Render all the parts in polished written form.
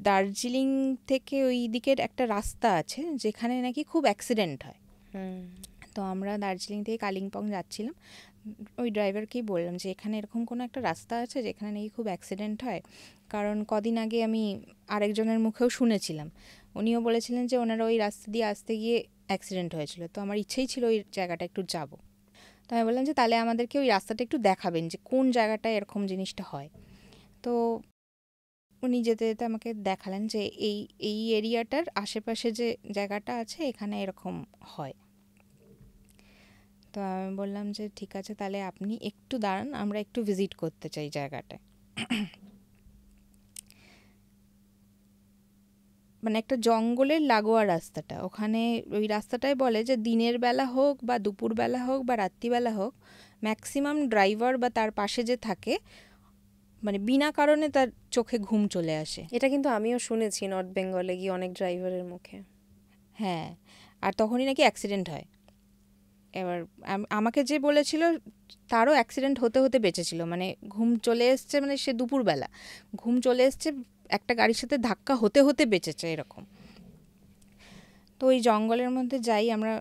দার্জিলিং থেকে ওই দিকের একটা রাস্তা আছে যেখানে নাকি খুব অ্যাক্সিডেন্ট হয়। তো আমরা দার্জিলিং থেকে কালিম্পং যাচ্ছিলাম, ওই ড্রাইভারকেই বললাম যে এখানে এরকম কোনো একটা রাস্তা আছে যেখানে নাকি খুব অ্যাক্সিডেন্ট হয়, কারণ কদিন আগে আমি আরেকজনের মুখেও শুনেছিলাম, উনিও বলেছিলেন যে ওনারা ওই রাস্তা দিয়ে আসতে গিয়ে অ্যাক্সিডেন্ট হয়েছিল। তো আমার ইচ্ছেই ছিল ওই জায়গাটা একটু যাব। তো আমি বললাম যে তাহলে আমাদেরকে ওই রাস্তাটা একটু দেখাবেন যে কোন জায়গাটায় এরকম জিনিসটা হয়। তো উনি যেতে যেতে আমাকে দেখালেন যে এই এই এরিয়াটার আশেপাশে যে জায়গাটা আছে এখানে এরকম হয়। তো আমি বললাম যে ঠিক আছে, তাহলে আপনি একটু দাঁড়ান, আমরা একটু ভিজিট করতে চাই জায়গাটায়। মানে একটা জঙ্গলের লাগোয়া রাস্তাটা, ওখানে ওই রাস্তাটায় বলে যে দিনের বেলা হোক বা দুপুরবেলা হোক বা রাত্রিবেলা হোক, ম্যাক্সিমাম ড্রাইভার বা তার পাশে যে থাকে মানে বিনা কারণে তার চোখে ঘুম চলে আসে। এটা কিন্তু আমিও শুনেছি নর্থ বেঙ্গলে গিয়ে অনেক ড্রাইভারের মুখে। হ্যাঁ, আর তখনই নাকি অ্যাক্সিডেন্ট হয়। এবার আমাকে যে বলেছিল তারও অ্যাক্সিডেন্ট হতে হতে বেঁচেছিল, মানে ঘুম চলে এসছে, মানে সে দুপুরবেলা ঘুম চলে এসছে, একটা গাড়ির সাথে ধাক্কা হতে হতে বেঁচেছে এরকম। তো ওই জঙ্গলের মধ্যে যাই, আমরা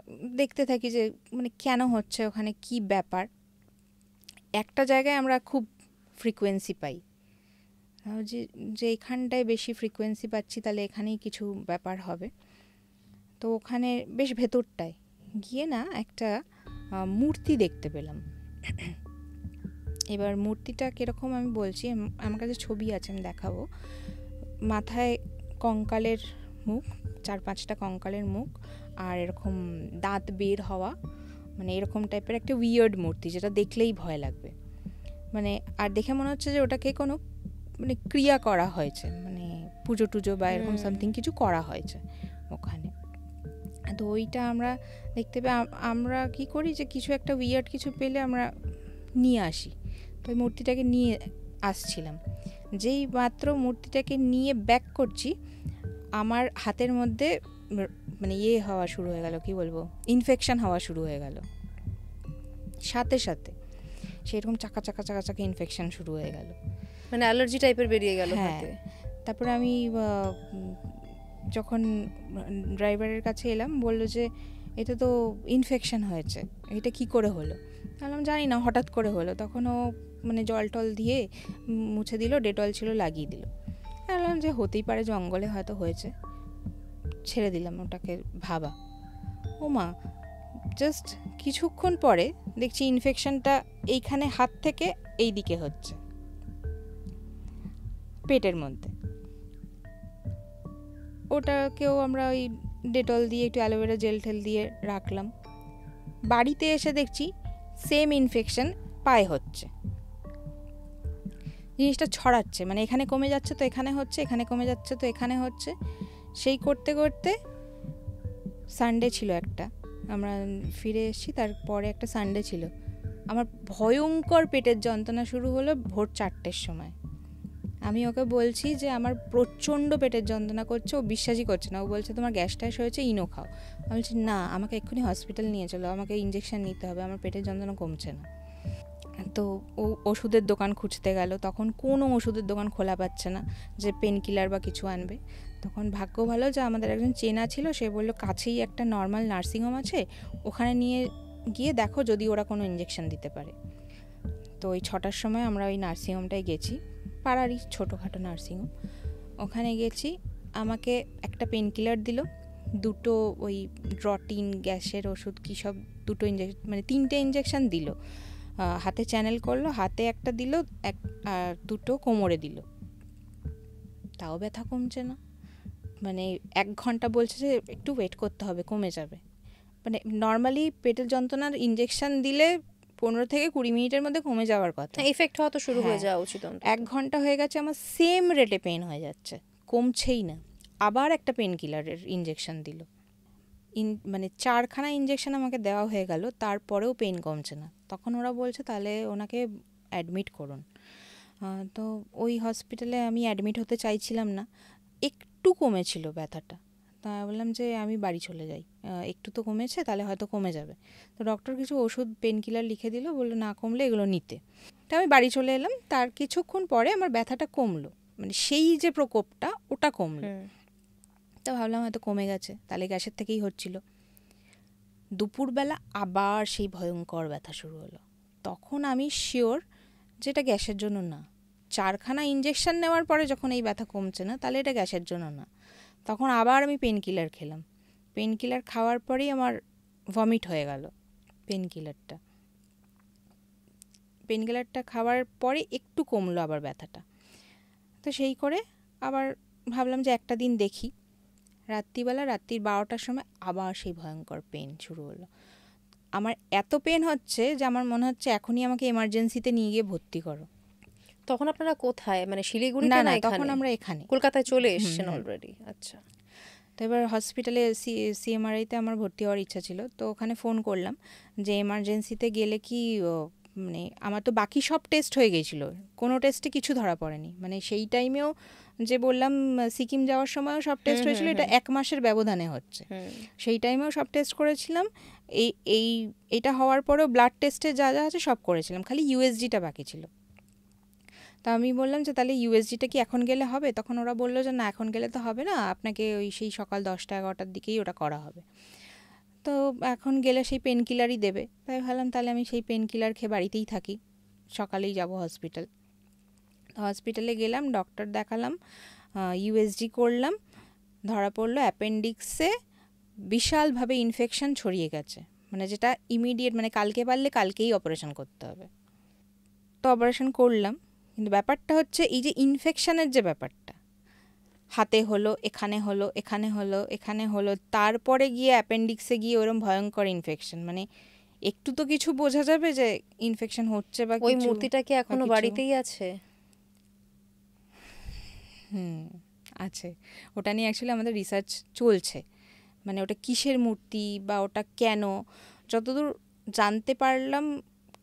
দেখতে থাকি যে মানে কেন হচ্ছে, ওখানে কি ব্যাপার। একটা জায়গায় আমরা খুব ফ্রিকোয়েন্সি পাই, যে যে এখানটায় বেশি ফ্রিকোয়েন্সি পাচ্ছি তাহলে এখানেই কিছু ব্যাপার হবে। তো ওখানে বেশ ভেতরটায় গিয়ে না একটা মূর্তি দেখতে পেলাম। এবার মূর্তিটা কীরকম আমি বলছি, আমার কাছে ছবি আছে, আমি দেখাবো। মাথায় কঙ্কালের মুখ, 4-5টা কঙ্কালের মুখ, আর এরকম দাঁত বের হওয়া, মানে এরকম টাইপের একটা উইয়ার্ড মূর্তি, যেটা দেখলেই ভয় লাগবে। মানে আর দেখে মনে হচ্ছে যে ওটাকে কোনো মানে ক্রিয়া করা হয়েছে, মানে পুজো টুজো বা এরকম সামথিং কিছু করা হয়েছে ওখানে। তো ওইটা আমরা দেখতে পেয়ে আমরা কি করি যে কিছু একটা উইয়ার্ড কিছু পেলে আমরা নিয়ে আসি। তো ওই মূর্তিটাকে নিয়ে আসছিলাম, যেই মাত্র মূর্তিটাকে নিয়ে ব্যাক করছি, আমার হাতের মধ্যে মানে ইয়ে হওয়া শুরু হয়ে গেল, কি বলবো, ইনফেকশন হওয়া শুরু হয়ে গেল সাথে সাথে, সেরকম চাকা চাকা চাকা চাকা ইনফেকশন শুরু হয়ে গেল, মানে অ্যালার্জি টাইপের বেরিয়ে গেল হাতে। তারপরে আমি যখন ড্রাইভারের কাছে এলাম, বললো যে এটা তো ইনফেকশন হয়েছে, এটা কি করে হলো? বললাম জানি না, হঠাৎ করে হলো। তখন ও মানে জল টল দিয়ে মুছে দিল, ডেটল ছিল লাগিয়ে দিল। বললাম যে হতেই পারে, জঙ্গলে হয়তো হয়েছে, ছেড়ে দিলাম ওটাকে ভাবা। ও মা, জাস্ট কিছুক্ষণ পরে দেখছি ইনফেকশনটা এইখানে হাত থেকে এই দিকে হচ্ছে, পেটের মধ্যে। ওটাকেও আমরা ওই ডেটল দিয়ে একটু অ্যালোভেরা জেল ঠেল দিয়ে রাখলাম। বাড়িতে এসে দেখছি সেম ইনফেকশন পায়ে হচ্ছে, জিনিসটা ছড়াচ্ছে, মানে এখানে কমে যাচ্ছে তো এখানে হচ্ছে, এখানে কমে যাচ্ছে তো এখানে হচ্ছে। সেই করতে করতে সানডে ছিল একটা, আমরা ফিরে এসেছি, তারপরে একটা সানডে ছিল, আমার ভয়ঙ্কর পেটের যন্ত্রণা শুরু হলো ভোর 4টের সময়। আমি ওকে বলছি যে আমার প্রচণ্ড পেটের যন্ত্রণা করছে, ও বিশ্বাসই করছে না, ও বলছে তোমার গ্যাস ট্যাস হয়েছে, ইনো খাও। আমি বলছি না, আমাকে এক্ষুনি হসপিটাল নিয়ে চলো, আমাকে ইঞ্জেকশন নিতে হবে, আমার পেটের যন্ত্রণা কমছে না। তো ও ওষুধের দোকান খুঁজতে গেল, তখন কোনো ওষুধের দোকান খোলা পাচ্ছে না যে পেন কিলার বা কিছু আনবে। তখন ভাগ্য ভালো যে আমাদের একজন চেনা ছিল, সে বললো কাছেই একটা নর্মাল নার্সিংহোম আছে, ওখানে নিয়ে গিয়ে দেখো যদি ওরা কোনো ইঞ্জেকশন দিতে পারে। তো ওই 6টার সময় আমরা ওই নার্সিংহোমটায় গেছি, পাড়ারই ছোটোখাটো নার্সিংহোম। ওখানে গেছি, আমাকে একটা পেন কিলার দিল, দুটো ওই ড্রটিন গ্যাসের ওষুধ কী সব, দুটো ইঞ্জেকশন, মানে 3টে ইঞ্জেকশন দিল, হাতে চ্যানেল করলো, হাতে একটা দিল, আর দুটো কোমরে দিল। তাও ব্যথা কমছে না, মানে 1 ঘন্টা বলছে যে একটু ওয়েট করতে হবে, কমে যাবে। মানে নর্মালি পেটের যন্ত্রণার ইঞ্জেকশন দিলে 15 থেকে 20 মিনিটের মধ্যে কমে যাওয়ার কথা, এফেক্ট হওয়া তো শুরু হয়ে যাওয়া উচিত। 1 ঘন্টা হয়ে গেছে, আমার সেম রেটে পেন হয়ে যাচ্ছে, কমছেই না। আবার একটা পেন কিলারের ইঞ্জেকশন দিল, মানে 4খানা ইঞ্জেকশন আমাকে দেওয়া হয়ে গেল, তারপরেও পেন কমছে না। তখন ওরা বলছে তাহলে ওনাকে অ্যাডমিট করুন। তো ওই হসপিটালে আমি অ্যাডমিট হতে চাইছিলাম না, একটু কমেছিল ব্যথাটা, তা বললাম যে আমি বাড়ি চলে যাই, একটু তো কমেছে, তাহলে হয়তো কমে যাবে। তো ডক্টর কিছু ওষুধ পেন কিলার লিখে দিল, বললো না কমলে এগুলো নিতে। তা আমি বাড়ি চলে এলাম, তার কিছুক্ষণ পরে আমার ব্যথাটা কমলো, মানে সেই যে প্রকোপটা ওটা কমলো। হুম। তো ভাবলাম হয়তো কমে গেছে, তাহলে গ্যাসের থেকেই হচ্ছিল। দুপুরবেলা আবার সেই ভয়ঙ্কর ব্যথা শুরু হলো। তখন আমি শিওর যে এটা গ্যাসের জন্য না। 4খানা ইঞ্জেকশন নেওয়ার পরে যখন এই ব্যথা কমছে না, তাহলে এটা গ্যাসের জন্য না। তখন আবার আমি পেন কিলার খেলাম। পেন কিলার খাওয়ার পরেই আমার ভমিট হয়ে গেল। পেন কিলারটা খাওয়ার পরে একটু কমলো আবার ব্যথাটা। তো সেই করে আবার ভাবলাম যে একটা দিন দেখি। রাত্রির 12টার সময় আবার সেই ভয়ঙ্কর পেন শুরু হলো। আমার এত পেন হচ্ছে যে আমার মনে হচ্ছে এখনই আমাকে এমার্জেন্সিতে নিয়ে গিয়ে ভর্তি করো। তখন আপনারা কোথায়, মানে না শিলিগুড়িতে না না তখন এখানে? আমরা এখানে কলকাতায় চলে এসেছেন অলরেডি? আচ্ছা। তো এবার হসপিটালে সিএমআরআইতে আমার ভর্তি হওয়ার ইচ্ছা ছিল। তো ওখানে ফোন করলাম যে এমার্জেন্সিতে গেলে কি মানে আমার তো বাকি সব টেস্ট হয়ে গিয়েছিলো, কোনো টেস্টে কিছু ধরা পড়েনি। মানে সেই টাইমেও যে বললাম সিকিম যাওয়ার সময়ও সব টেস্ট হয়েছিল, এটা 1 মাসের ব্যবধানে হচ্ছে। সেই টাইমেও সব টেস্ট করেছিলাম। এই এই এটা হওয়ার পরেও ব্লাড টেস্টে যা যা আছে সব করেছিলাম, খালি ইউএসজিটা বাকি ছিল। তা আমি বললাম যে তাহলে ইউএসজিটা কি এখন গেলে হবে? তখন ওরা বললো যে না, এখন গেলে তো হবে না, আপনাকে ওই সেই সকাল 10টা-11টার দিকেই ওটা করা হবে। তো এখন গেলে সেই পেন কিলারই দেবে। তাই ভাবলাম তাহলে আমি সেই পেন কিলার খেয়ে বাড়িতেই থাকি, সকালেই যাব হসপিটাল। হসপিটালে গেলাম, ডক্টর দেখালাম, ইউএসজি করলাম, ধরা পড়লো অ্যাপেন্ডিক্সে বিশালভাবে ইনফেকশন ছড়িয়ে গেছে। মানে যেটা ইমিডিয়েট, মানে কালকে পারলে কালকেই অপারেশন করতে হবে। তো অপারেশন করলাম, কিন্তু ব্যাপারটা হচ্ছে এই যে ইনফেকশনের যে ব্যাপারটা, হাতে হলো, এখানে হলো, এখানে হলো, এখানে হলো, তারপরে গিয়ে অ্যাপেন্ডিক্সে গিয়ে ওরম ভয়ঙ্কর ইনফেকশন। মানে একটু তো কিছু বোঝা যাবে যে ইনফেকশন হচ্ছে বা ওই কিছু। মূর্তিটা কি এখনো বাড়িতেই আছে? আছে। ওটা নিয়ে অ্যাকচুয়ালি আমাদের রিসার্চ চলছে। মানে ওটা কিসের মূর্তি বা ওটা কেন, যতদূর জানতে পারলাম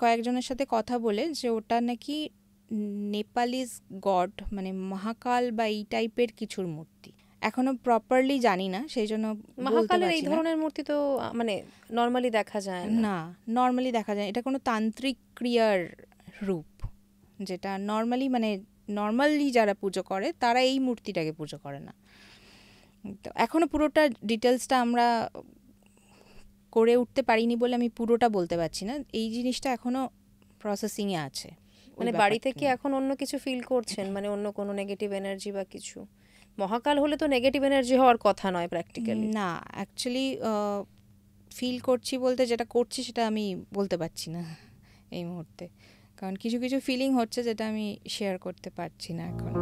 কয়েকজনের সাথে কথা বলে, যে ওটা নাকি নেপালিজ গড, মানে মহাকাল বা এই টাইপের কিছুর মূর্তি। এখনো প্রপারলি জানি না, সেই জন্য বলতে মহাকালের এই পারছি না। ধরনের মূর্তি তো মানে নর্মালি দেখা যায় না। না, নর্মালি দেখা যায় না। এটা কোনো তান্ত্রিক ক্রিয়ার রূপ, যেটা নর্মালি যারা পুজো করে তারা এই মূর্তিটাকে পুজো করে না। তো এখনো পুরোটা ডিটেলসটা আমরা করে উঠতে পারিনি বলে আমি পুরোটা বলতে পারছি না। এই জিনিসটা এখনো প্রসেসিংয়ে আছে। মানে বাড়িতে কি এখন অন্য কিছু ফিল করছেন, মানে অন্য কোনো নেগেটিভ এনার্জি বা কিছু? মহাকাল হলে তো নেগেটিভ এনার্জি হওয়ার কথা নয় প্র্যাকটিক্যালি। না, অ্যাকচুয়ালি ফিল করছি বলতে যেটা করছি সেটা আমি বলতে পারছি না এই মুহূর্তে, কারণ কিছু কিছু ফিলিং হচ্ছে যেটা আমি শেয়ার করতে পারছি না এখন।